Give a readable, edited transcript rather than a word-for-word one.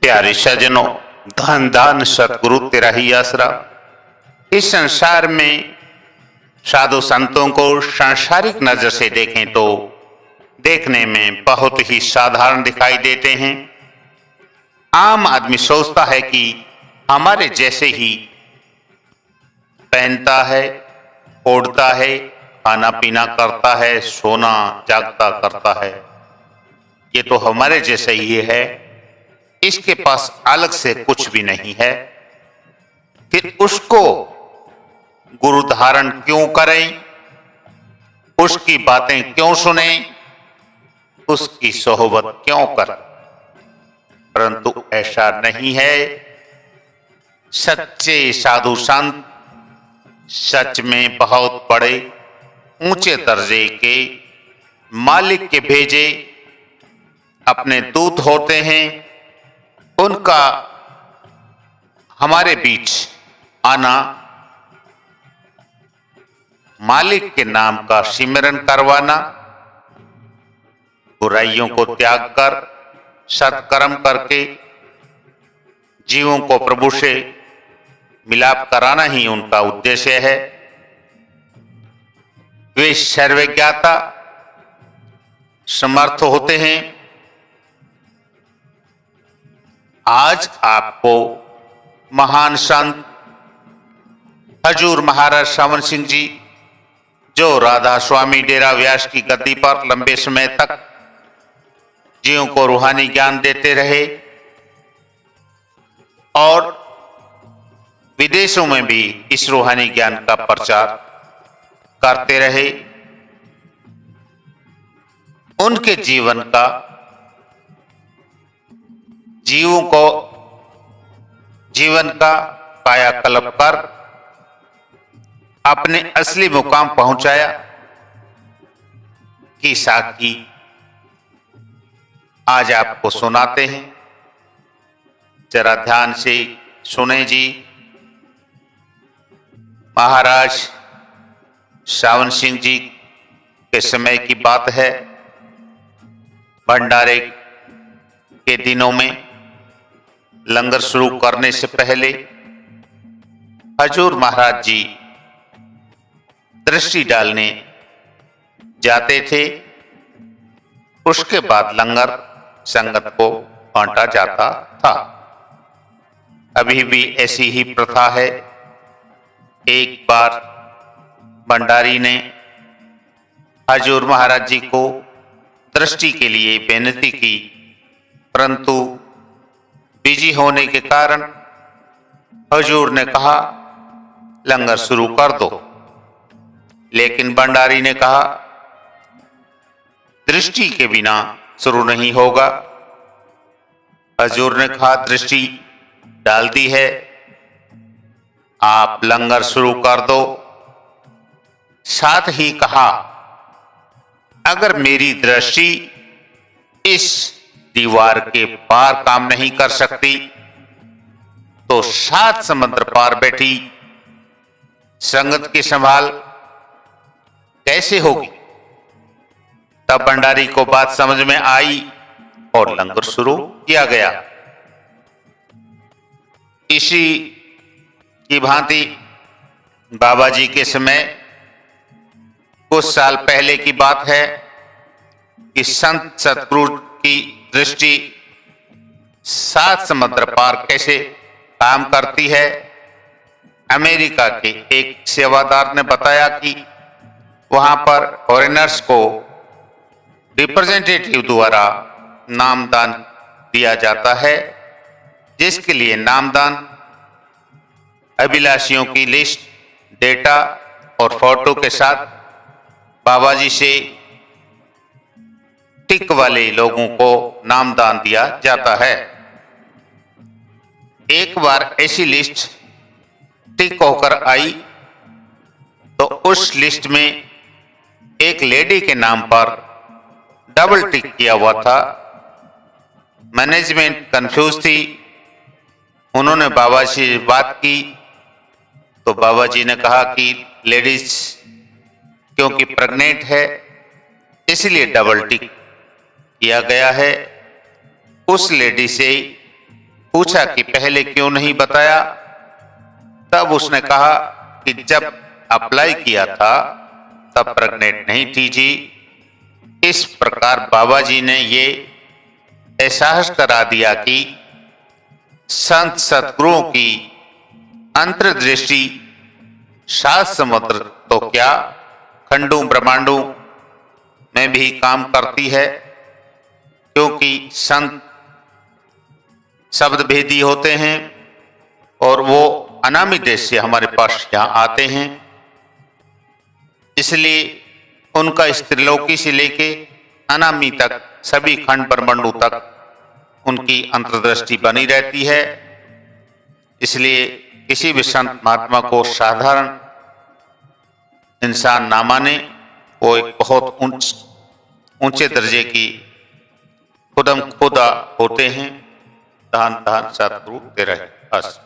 प्यारे सज्जनों, धन धन सतगुरु तेरा ही आसरा। इस संसार में साधु संतों को सांसारिक नजर से देखें तो देखने में बहुत ही साधारण दिखाई देते हैं। आम आदमी सोचता है कि हमारे जैसे ही पहनता है, ओढ़ता है, खाना पीना करता है, सोना जागता करता है, ये तो हमारे जैसे ही है, इसके पास अलग से कुछ भी नहीं है। फिर उसको गुरु धारण क्यों करें, उसकी बातें क्यों सुने, उसकी सोहबत क्यों करें? परंतु ऐसा नहीं है। सच्चे साधु संत सच में बहुत बड़े ऊंचे दर्जे के मालिक के भेजे अपने दूत होते हैं। उनका हमारे बीच आना मालिक के नाम का सिमरन करवाना, बुराइयों को त्याग कर सत्कर्म करके जीवों को प्रभु से मिलाप कराना ही उनका उद्देश्य है। वे सर्वज्ञाता समर्थ होते हैं। आज आपको महान संत हजूर महाराज सावन सिंह जी, जो राधा स्वामी डेरा व्यास की गद्दी पर लंबे समय तक जीवों को रूहानी ज्ञान देते रहे और विदेशों में भी इस रूहानी ज्ञान का प्रचार करते रहे, उनके जीवन का जीवन का कायाकल्प कर अपने असली मुकाम पहुंचाया की साखी आज आपको सुनाते हैं। जरा ध्यान से सुने जी। महाराज सावन सिंह जी के समय की बात है। भंडारे के दिनों में लंगर शुरू करने से पहले हजूर महाराज जी दृष्टि डालने जाते थे। उसके बाद लंगर संगत को बांटा जाता था। अभी भी ऐसी ही प्रथा है। एक बार भंडारी ने हजूर महाराज जी को दृष्टि के लिए बेनती की, परंतु बिजी होने के कारण हजूर ने कहा लंगर शुरू कर दो। लेकिन भंडारी ने कहा दृष्टि के बिना शुरू नहीं होगा। हजूर ने कहा दृष्टि डाल दी है, आप लंगर शुरू कर दो। साथ ही कहा अगर मेरी दृष्टि इस दीवार के पार काम नहीं कर सकती तो 7 समुद्र पार बैठी संगत की संभाल कैसे होगी? तब भंडारी को बात समझ में आई और लंगर शुरू किया गया। इसी की भांति बाबा जी के समय कुछ साल पहले की बात है कि संत सतगुरु की दृष्टि 7 समुद्र पार कैसे काम करती है। अमेरिका के एक सेवादार ने बताया कि वहां पर फॉरेनर्स को रिप्रेजेंटेटिव द्वारा नामदान दिया जाता है, जिसके लिए नामदान अभिलाषियों की लिस्ट, डेटा और फोटो के साथ बाबा जी से टिक वाले लोगों को नामदान दिया जाता है। एक बार ऐसी लिस्ट टिक होकर आई तो उस लिस्ट में एक लेडी के नाम पर डबल टिक किया हुआ था। मैनेजमेंट कंफ्यूज थी। उन्होंने बाबा जी से बात की तो बाबा जी ने कहा कि लेडीज क्योंकि प्रेग्नेंट है इसलिए डबल टिक किया गया है। उस लेडी से पूछा कि पहले क्यों नहीं बताया, तब उसने कहा कि जब अप्लाई किया था तब प्रेग्नेंट नहीं थी जी। इस प्रकार बाबा जी ने ये एहसास करा दिया कि संत सतगुरुओं की अंतर्दृष्टि सात समुद्र तो क्या खंडों ब्रह्मांडों में भी काम करती है, क्योंकि संत शब्द भेदी होते हैं और वो अनामी देश से हमारे पास यहाँ आते हैं। इसलिए उनका इस त्रिलोकी से लेके अनामी तक सभी खंड ब्रह्मांडों तक उनकी अंतर्दृष्टि बनी रहती है। इसलिए किसी भी संत महात्मा को साधारण इंसान ना माने, वो एक बहुत ऊंचे दर्जे की खुदम खुदा होते हैं। धन धन सतगुरु तेरा है। बस।